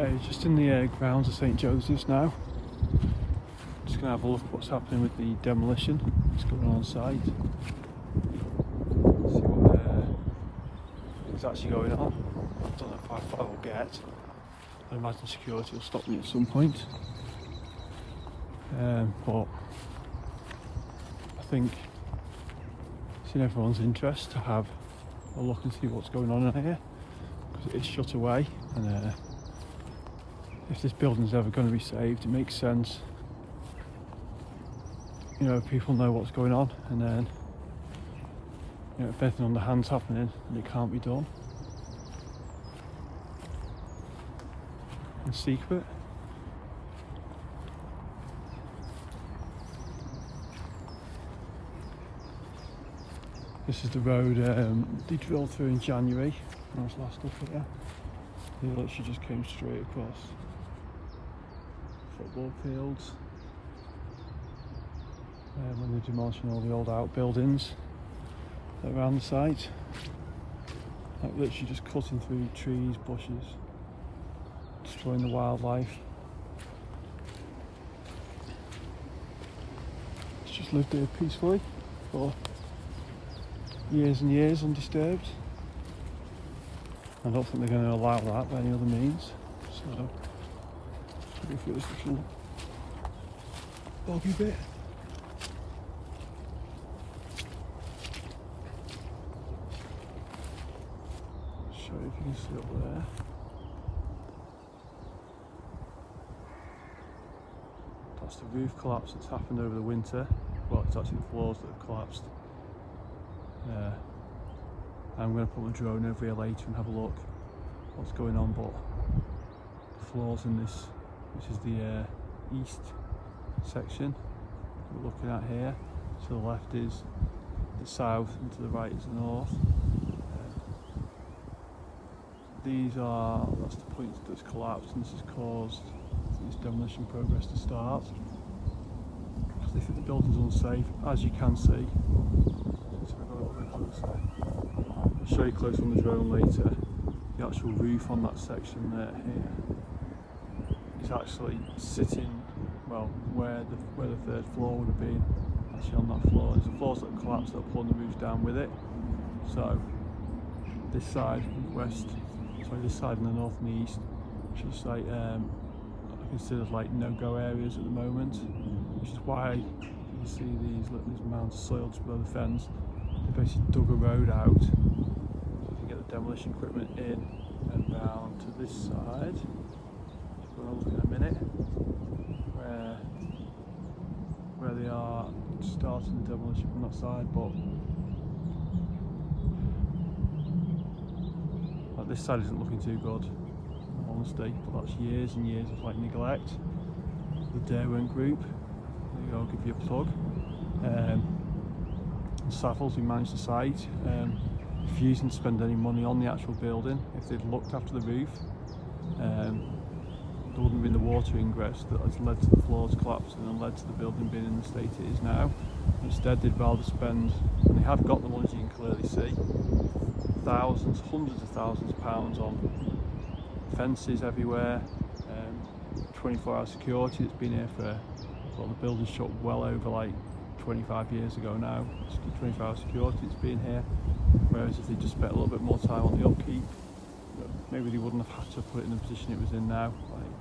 Okay, just in the grounds of St Joseph's now. Just going to have a look at what's happening with the demolition that's going on site. See what is actually going on. I don't know how far I will get. I imagine security will stop me at some point. But I think it's in everyone's interest to have a look and see what's going on in here, because it is shut away, and if this building's ever going to be saved, it makes sense, you know, people know what's going on, and then, you know, if anything on the hand's happening and it can't be done in secret. This is the road they drilled through in January when I was last up here. They literally just came straight across football fields when they're demolishing all the old outbuildings around the site. Like literally just cutting through trees, bushes, destroying the wildlife. It's just lived here peacefully for years and years undisturbed. I don't think they're going to allow that by any other means. So, go through this little boggy bit. Show you if you can see up there. That's the roof collapse that's happened over the winter. Well, it's actually the floors that have collapsed. I'm going to put my drone over here later and have a look what's going on, but the floors in this is the east section we're looking at here. To the left is the south and to the right is the north. That's the point that's collapsed, and this has caused this demolition progress to start because they think the building's unsafe, as you can see. I'll show you close on the drone later. The actual roof on that section there here is actually sitting, well, where the third floor would have been, actually on that floor. There's the floors that have collapsed that are pulling the roofs down with it. So this side this side in the north and the east, which is like considered like no-go areas at the moment, which is why you see these mounds of soil just below the fence. They basically dug a road out so you can get the demolition equipment in and round to this side, which we're going to look at in a minute, where they are starting the demolition from that side. But like, this side isn't looking too good, in all honesty, but that's years and years of like neglect. The Derwent group, there you go, I'll give you a plug. Savills, who managed the site, refusing to spend any money on the actual building. If they'd looked after the roof, there wouldn't have been the water ingress that has led to the floors collapsing and led to the building being in the state it is now. Instead, they'd rather spend, and they have got the money, as you can clearly see, thousands, hundreds of thousands of pounds on fences everywhere, 24-hour security that's been here for, well, the building's shut well over like 25 years ago now. It's 24-hour security that's been here, whereas if they just spent a little bit more time on the upkeep, maybe they wouldn't have had to put it in the position it was in now. Like,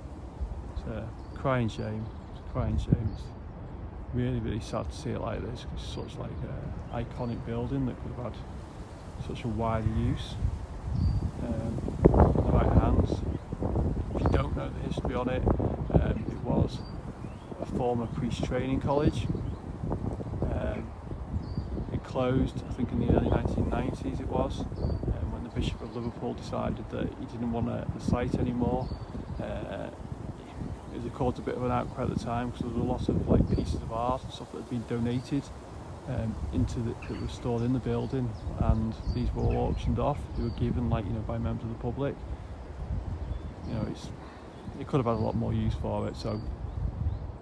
it's a crying shame. It's a crying shame. It's really, really sad to see it like this. It's such like an iconic building that could have had such a wider use in the right hands. If you don't know the history on it, it was a former priest training college. It closed, I think, in the early 1990s it was, when the Bishop of Liverpool decided that he didn't want the site anymore. It caused a bit of an outcry at the time because there was a lot of like pieces of art and stuff that had been donated that were stored in the building, and these were all auctioned off. They were given, like, you know, by members of the public. You know, it could have had a lot more use for it. So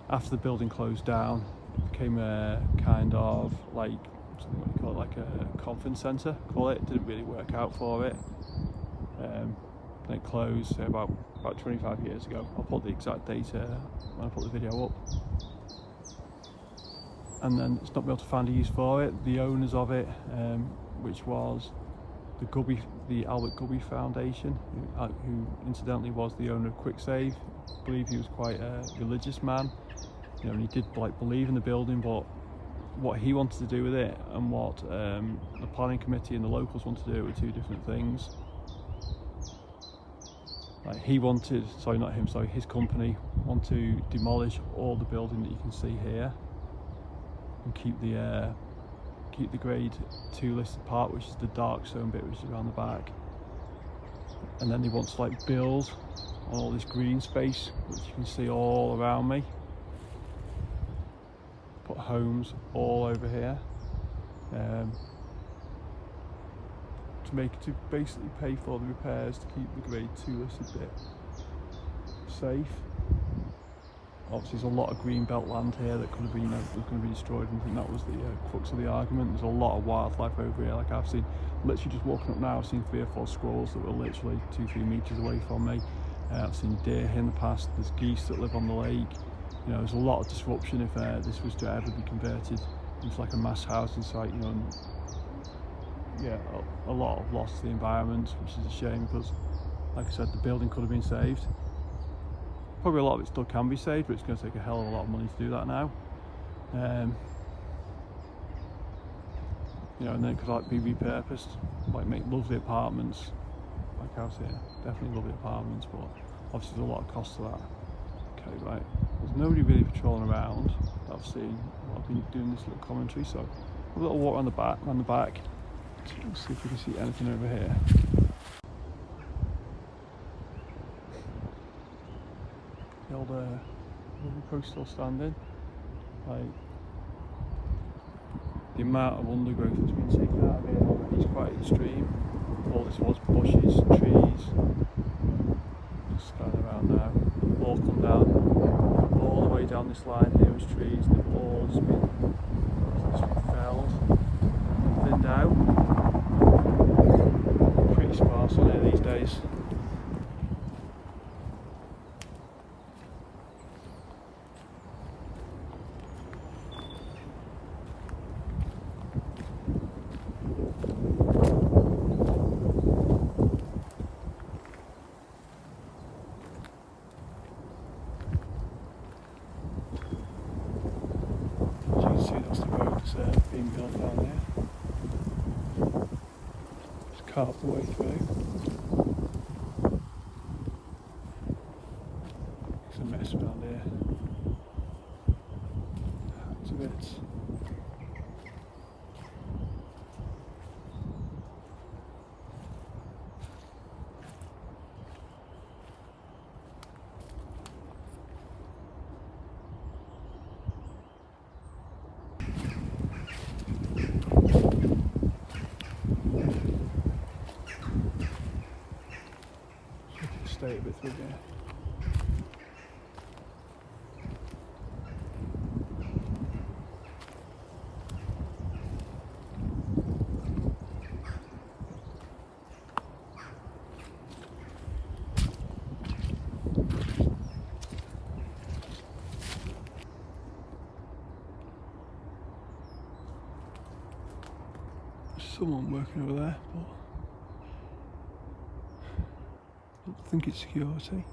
after the building closed down, it became a kind of like something, what do you call it, like a conference centre. It didn't really work out for it. and it closed about 25 years ago. I'll put the exact date when I put the video up. And then it's not been able to find a use for it. The owners of it, which was the Albert Gubby Foundation, who incidentally was the owner of QuickSave. I believe he was quite a religious man, you know, and he did like believe in the building, but what he wanted to do with it and what the planning committee and the locals wanted to do were two different things. Like he wanted, sorry not him, sorry, his company wanted to demolish all the building that you can see here and keep the grade 2 listed part, which is the dark stone bit which is around the back, and then they want to like build on all this green space which you can see all around me, put homes all over here, to basically pay for the repairs to keep the grade 2 listed bit safe. Obviously there's a lot of green belt land here that could have been was going to be destroyed, and I think that was the crux of the argument. There's a lot of wildlife over here. Like I've seen, literally just walking up now, I've seen 3 or 4 squirrels that were literally 2-3 metres away from me. I've seen deer here in the past. There's geese that live on the lake. You know, there's a lot of disruption if this was to ever be converted into like a mass housing site. You know, and yeah, a lot of loss to the environment, which is a shame because, like I said, the building could have been saved. Probably a lot of it still can be saved, but it's going to take a hell of a lot of money to do that now. You know, and then it could like be repurposed, like make lovely apartments, like house here, definitely lovely apartments, but obviously there's a lot of cost to that. Okay, right, there's nobody really patrolling around that I've seen while I've been doing this little commentary, so a little walk around the back, let's see if we can see anything over here. The old post still standing. Like the amount of undergrowth that's been taken out of here already is quite extreme. All this was bushes, trees. Just going around now. All come down. All the way down this line here was trees, and they've all just been felled and thinned out. Pretty sparse on here these days. Being built down there. Just carved the way through. It's a mess around here. It's a bit. Stay a bit through there. There's someone working over there, but I don't think it's security.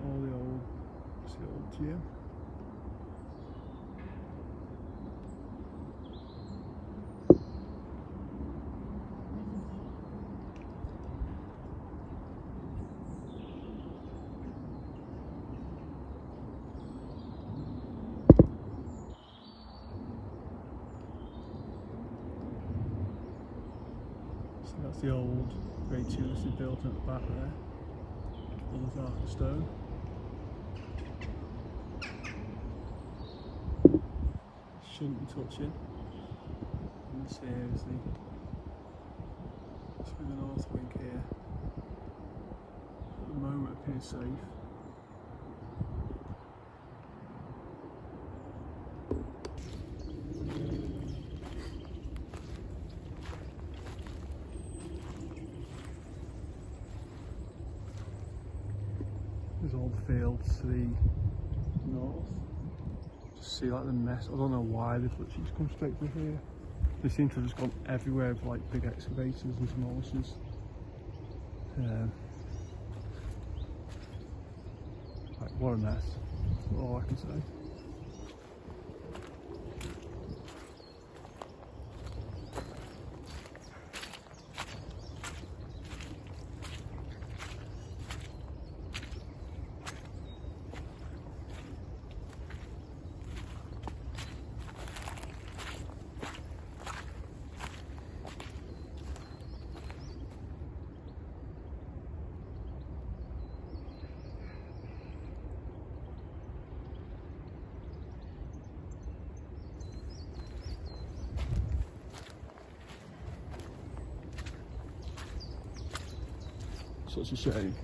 All the old, it's the old gym. So that's the old grade 2 listed building at the back there. All of dark stone. Shouldn't be touching. And this here is the north wing here. At the moment appears safe. There's all the fields to the north. Just see like the mess. I don't know why they've literally just come straight through here. They seem to have just gone everywhere with like big excavators and demolishers. Like, what a mess. That's all I can say. Such a shame.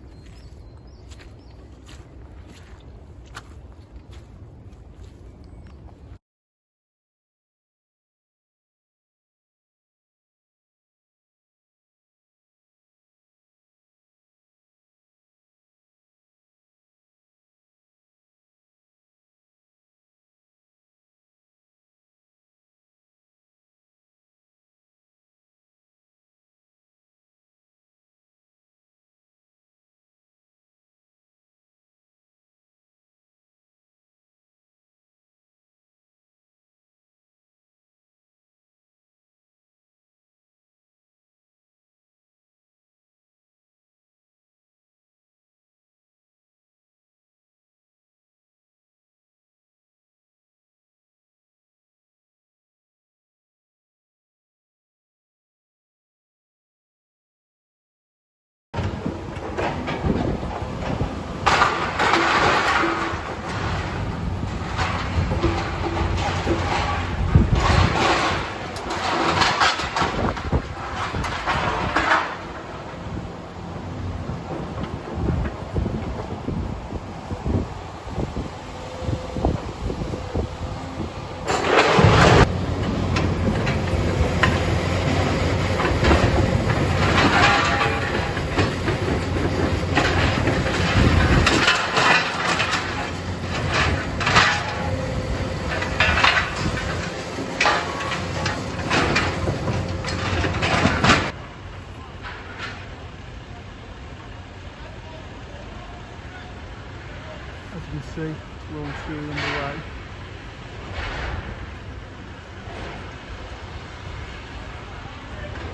As you can see, it's well and truly underway.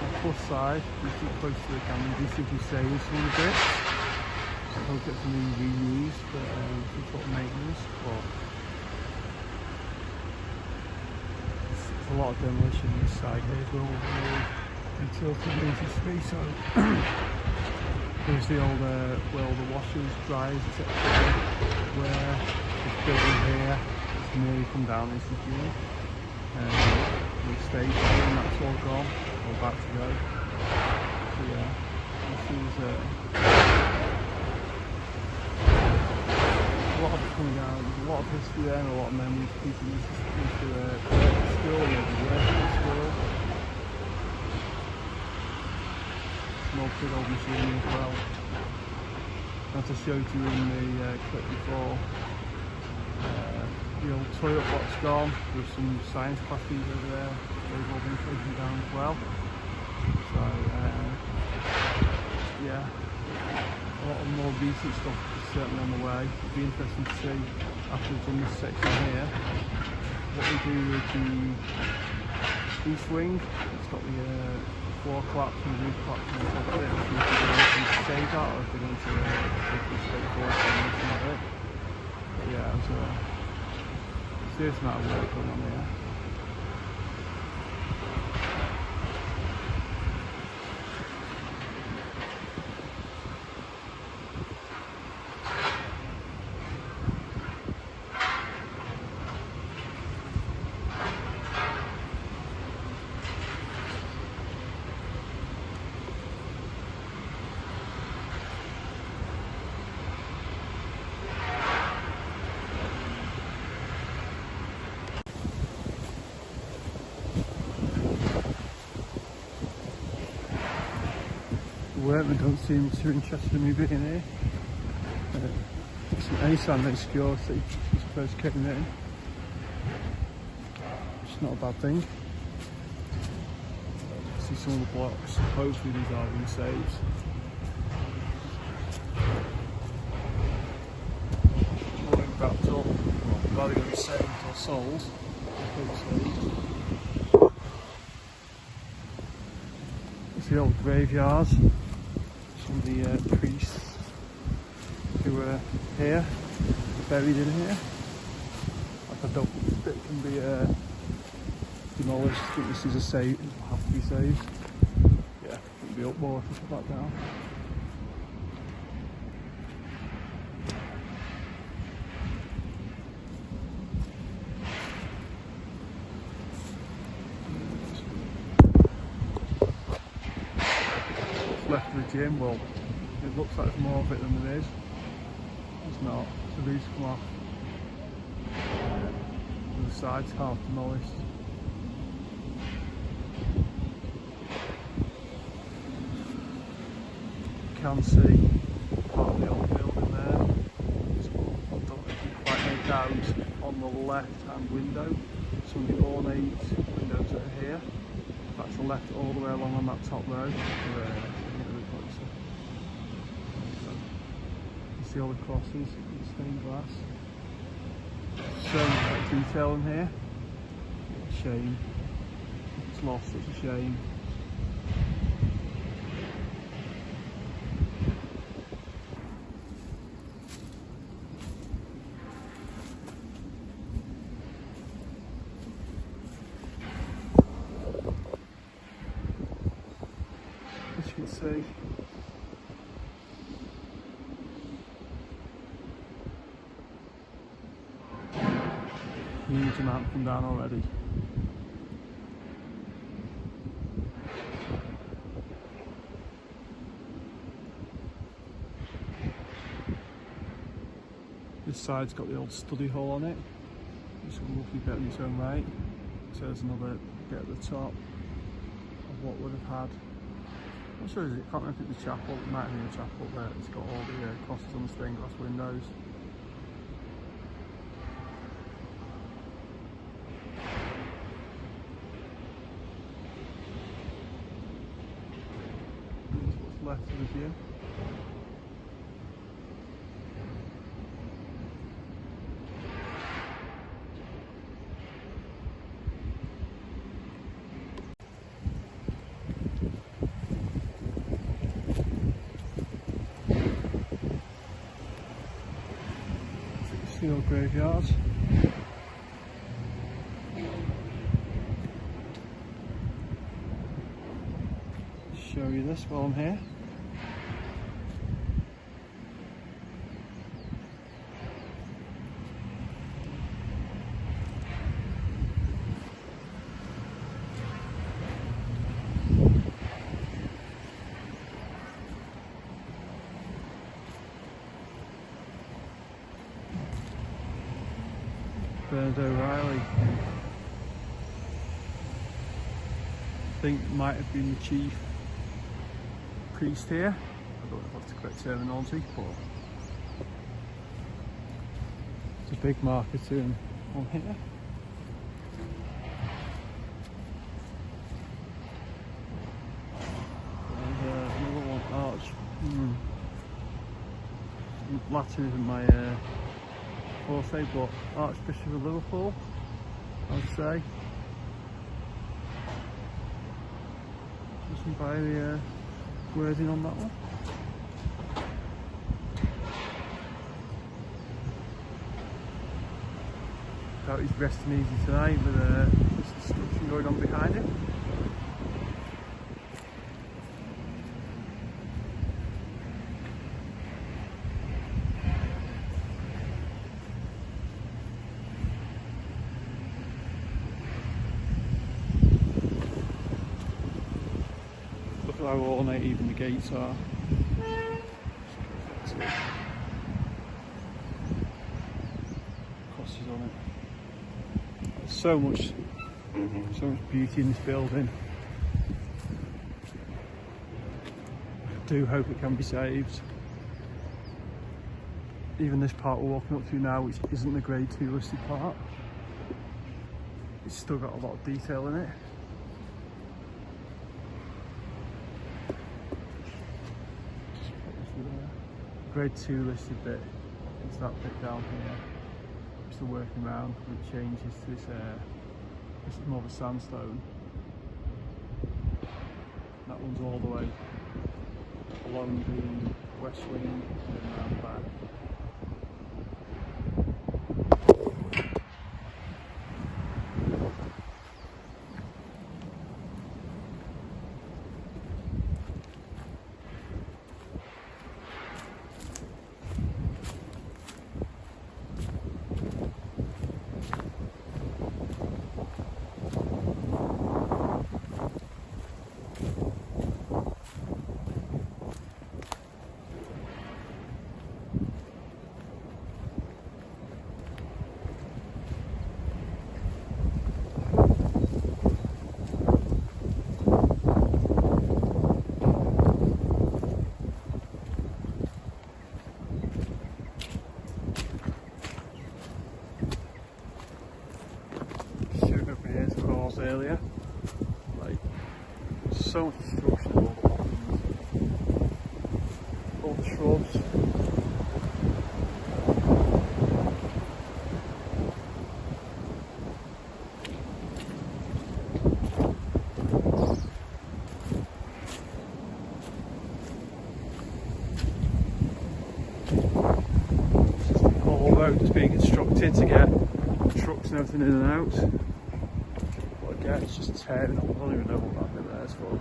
On the plus side, you see close to the camera, you see if saving some of the bits. So they'll get some reused for some sort of maintenance. But there's a lot of demolition on this side here as well. Until it needs to be so. There's the old where all the washers, dryers, etc. Where this building here has nearly come down into the view. The stage here, and that's all gone, all about to go. So yeah, this is a lot of it coming down. There's a lot of history there and a lot of memories people used to school and everywhere in school. An old big old machine as well. As I showed you in the clip before, the old toilet block's gone. There's some science classes over there. They've all been taken down as well. So yeah, a lot of more recent stuff to certainly on the way. It'd be interesting to see after we've done this section here what we do with the east wing. It's got the floor collapse and the roof collapse on top of it. If we do anything to save that, or if we're going to take straightforward and nothing of it. But yeah, there's a serious amount of work going on here. Workmen don't seem too interested in me being here. Any sign of security since I first came in. It's not a bad thing. See some of the blocks. Hopefully these are being saved. Not being wrapped up. Well, they're going to be saved or sold. It's the old graveyard. Some of the priests who were here, buried in here. Like, I don't think it can be demolished. I think this is a save, it will have to be saved. Yeah, it can be up more if I put that down. Left of the gym, well, it looks like there's more of it than there is. It's not. The roof's come off. And the side's half demolished. You can see part of the old building there. So I don't know if you can quite make out on the left hand window. Some of the ornate windows that are here. That's the left all the way along on that top row. You see all the crosses, the stained glass. So much detail in here. Shame. It's lost, it's a shame. As you can see, huge amount come down already. This side's got the old study hall on it. It's a lovely bit in its own right. So there's another bit at the top of what would have had. I'm not sure, I can't remember if it's the chapel. It might have been a chapel there. It's got all the crosses on the stained glass windows. Left of the view. Steel graveyard. Show you this while I'm here. Bernard O'Reilly, I think might have been the chief priest here. I don't know if that's the correct terminology, but it's a big marker to him on here. And another one, arch, Demolition isn't my forte, but Archbishop of Liverpool, I would say. Listen by the wording on that one. Doubt he's resting easy tonight with this destruction going on behind him. Look at how ornate even the gates are. Crosses on it. There's so much beauty in this building. I do hope it can be saved. Even this part we're walking up through now, which isn't the grade 2 listed part, it's still got a lot of detail in it. Grade 2 listed bit is that bit down here. It's the working round, and it changes to this is more of a sandstone. That one's all the way along the west wing and around the back. Earlier, like so much destruction, all the shrubs. The whole road is being constructed to get trucks and everything in and out. Yeah, it's just tearing up. I don't even know what that bit there is for.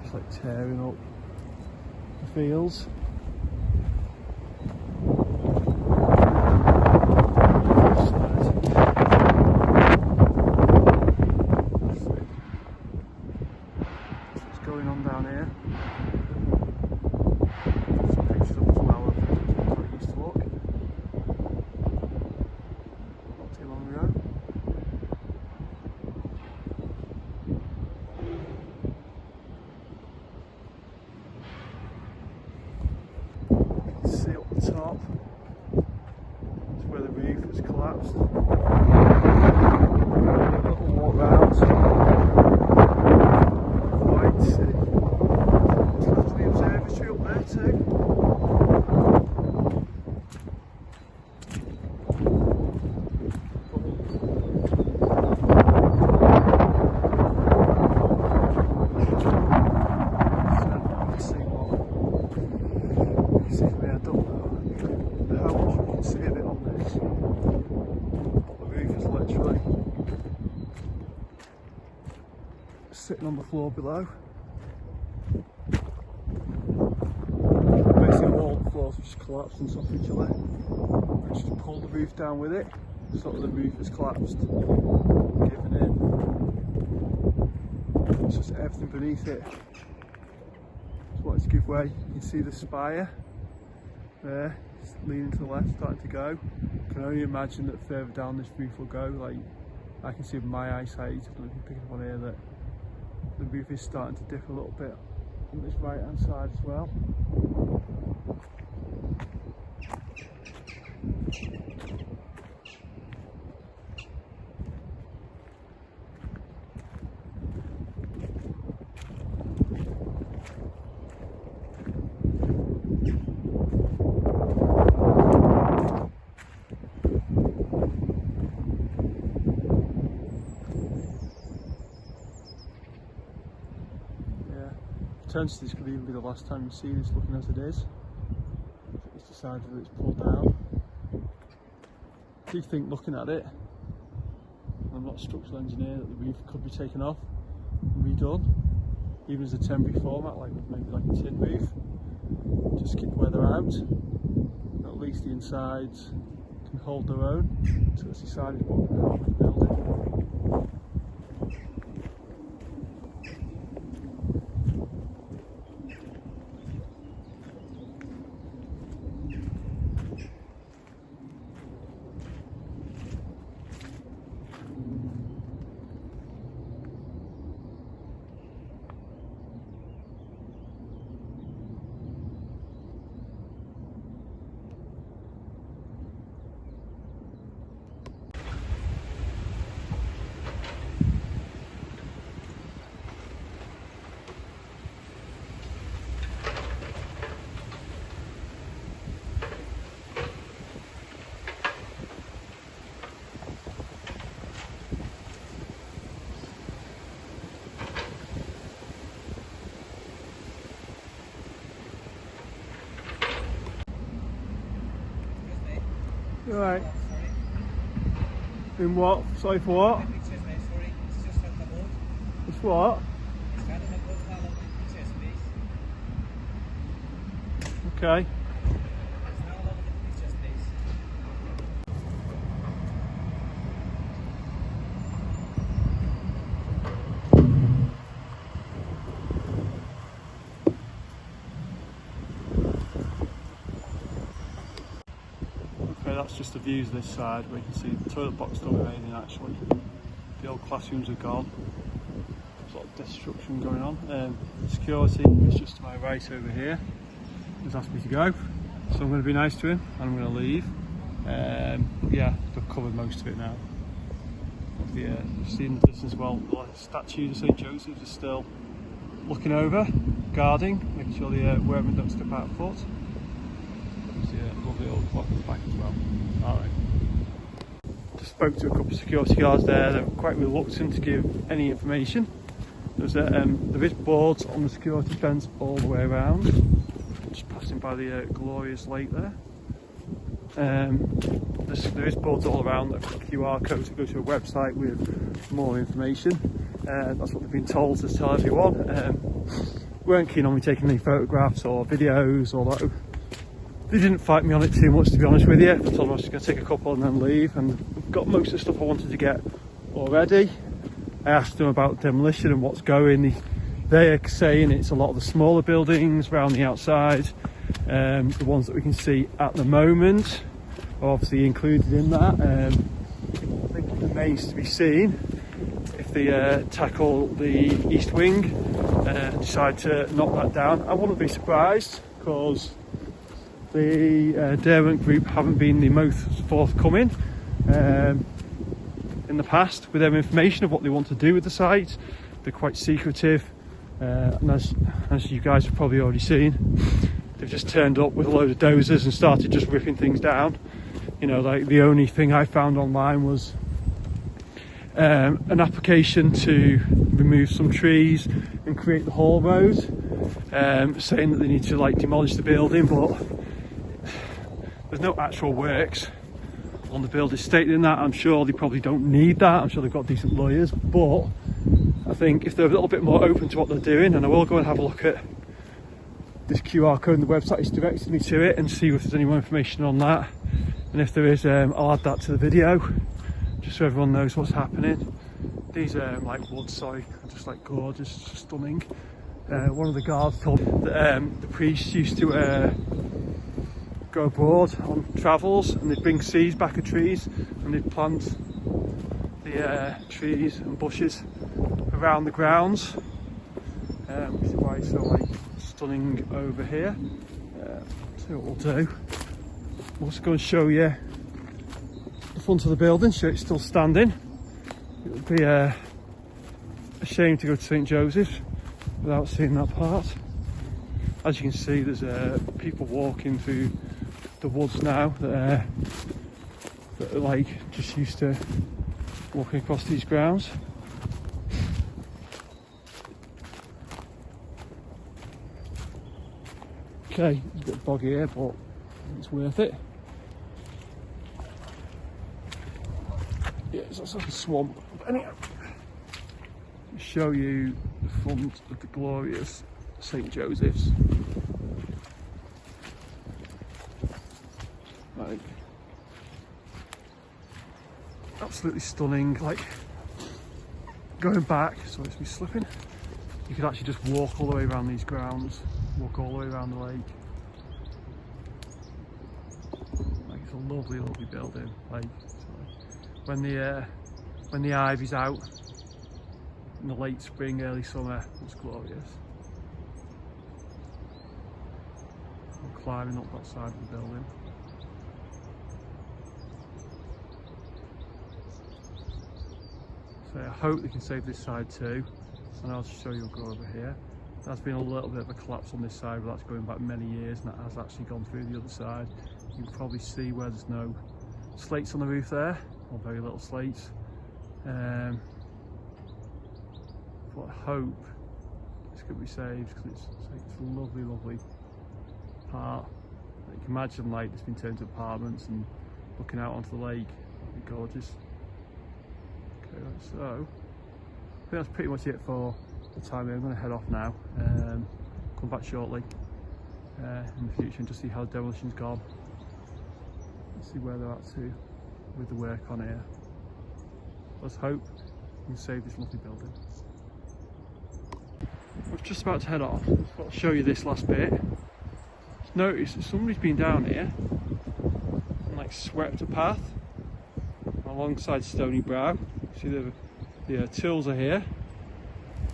Just like tearing up the fields. That's what's going on down here. Some pictures up as well of how it used to look not too long ago. See up the top, it's where the roof has collapsed. A little walk round, quite it's left to the observatory up there too. Sitting on the floor below. Basically all the floors have just collapsed on top of each other. It's just pulled the roof down with it, so that the roof has collapsed, given in. It's just everything beneath it. Just wanted to give way. You can see the spire there, it's leaning to the left, starting to go. I can only imagine that further down this roof will go. Like, I can see with my eyesight, if you pick up on here, that the roof is starting to dip a little bit on this right hand side as well. potentially this could even be the last time you see this looking as it is. It's decided that it's pulled down. I do think, looking at it, I'm not a structural engineer, that the roof could be taken off and redone, even as a temporary format, like maybe like a tin roof. Just keep the weather out. At least the insides can hold their own until it's decided what we're going to build it. You alright? In what? Sorry for what? Pictures, mate, sorry. It's just on the board. It's what? It's kind of a good style of pictures, please. Okay. It's now a lot of pictures, please. That's just the views this side, where you can see the toilet box still remaining actually. The old classrooms are gone. There's a lot of destruction going on. Security is just to my right over here. He's asked me to go, so I'm going to be nice to him and I'm going to leave. Yeah, they've covered most of it now. You've seen the distance well, the statues of St Joseph's are still looking over, guarding, making sure the workmen don't step out of foot. Lovely old clock at the back as well. Alright. Just spoke to a couple of security guards there. They're quite reluctant to give any information. There is boards on the security fence all the way around. Just passing by the glorious lake there. There is boards all around, a QR code to go to a website with more information. That's what they've been told to tell everyone. Weren't keen on me taking any photographs or videos or that. They didn't fight me on it too much, to be honest with you. I told them I was just going to take a couple and then leave, and I've got most of the stuff I wanted to get already. I asked them about demolition and what's going. They're saying it's a lot of the smaller buildings around the outside. The ones that we can see at the moment are obviously included in that. I think it remains to be seen if they tackle the east wing and decide to knock that down. I wouldn't be surprised, because the Derwent group haven't been the most forthcoming in the past with their information of what they want to do with the site. They're quite secretive, and as you guys have probably already seen, they've just turned up with a load of dozers and started just ripping things down. You know, like the only thing I found online was an application to remove some trees and create the haul road, saying that they need to like demolish the building, but there's no actual works on the building stating that. I'm sure they probably don't need that. I'm sure they've got decent lawyers, but I think if they're a little bit more open to what they're doing, and I will go and have a look at this QR code on the website, it's directed me to it, and see if there's any more information on that. And if there is, I'll add that to the video, just so everyone knows what's happening. These like wood, sorry, are just like gorgeous, stunning. One of the guards told me that the priests used to go abroad on travels, and they'd bring seeds back of trees and they'd plant the trees and bushes around the grounds, which is why it's so like stunning over here. So what we'll do, we'll just go and show you the front of the building, show it's still standing. It would be a shame to go to St Joseph's without seeing that part. As you can see, there's people walking through the woods now that are like just used to walking across these grounds. Okay, it's a bit boggy here, but it's worth it. Yeah, it's like a swamp. But anyhow, I'll show you the front of the glorious St. Joseph's. Like, absolutely stunning. Like, going back, sorry it's me slipping, you could actually just walk all the way around these grounds, walk all the way around the lake. Like, it's a lovely, lovely building. Like, when the ivy's out in the late spring, early summer, it's glorious. I'm climbing up that side of the building. So I hope they can save this side too, and I'll just show you. I'll go over here. There's been a little bit of a collapse on this side, but that's going back many years, and that has actually gone through the other side. You can probably see where there's no slates on the roof there, or very little slates. But I hope it's going to be saved, because it's a lovely, lovely part. You can imagine, like, it's been turned to apartments and looking out onto the lake. That'd be gorgeous. Okay, so I think that's pretty much it for the time being. I'm going to head off now. Come back shortly in the future and just see how Demolition's gone. Let's see where they're at to with the work on here. Let's hope we can save this lovely building. We're just about to head off. I'll show you this last bit. Notice that somebody's been down here and like swept a path alongside Stony Brow. See the tools are here.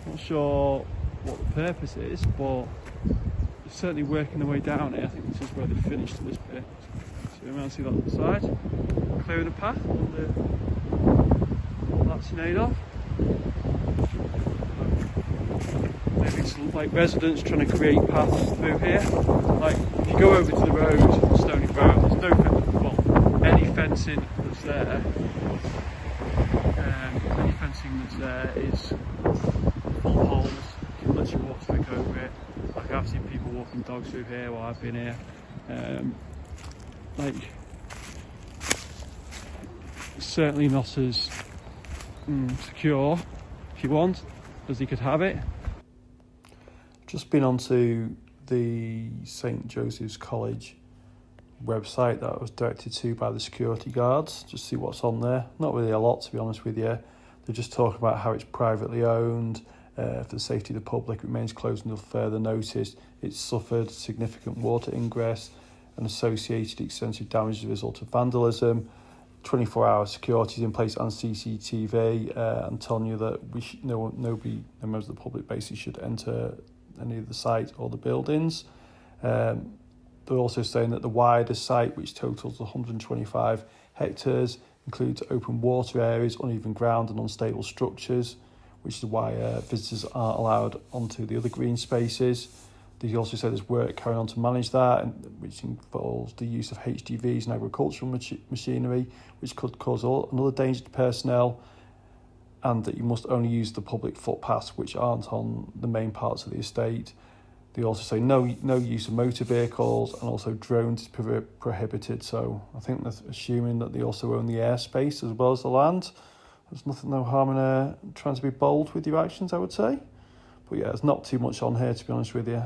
Not sure what the purpose is, but they're certainly working their way down here. I think this is where they finished this bit. So around, see that other side, clearing the path, all that's made of. Maybe it's like residents trying to create paths through here. Like, if you go over to the road, Stony Brow, there's no any fencing that's there. Any fencing that's there is full of holes. You can literally walk straight over it. Like, I've seen people walking dogs through here while I've been here. Like, certainly not as secure, if you want, as you could have it. Just been onto the St. Joseph's College website that I was directed to by the security guards, just see what's on there. Not really a lot, to be honest with you. They're just talking about how it's privately owned, for the safety of the public, it remains closed until further notice. It's suffered significant water ingress and associated extensive damage as a result of vandalism. 24-hour security is in place and CCTV, and telling you that no members of the public basically should enter any of the site or the buildings. They're also saying that the wider site, which totals 125 hectares, includes open water areas, uneven ground and unstable structures, which is why visitors aren't allowed onto the other green spaces. They also say there's work carrying on to manage that, which involves the use of HGVs and agricultural machinery, which could cause another danger to personnel, and that you must only use the public footpaths which aren't on the main parts of the estate. They also say no use of motor vehicles, and also drones is prohibited. So I think they're assuming that they also own the airspace as well as the land. There's no harm in trying to be bold with your actions, I would say. But yeah, there's not too much on here, to be honest with you.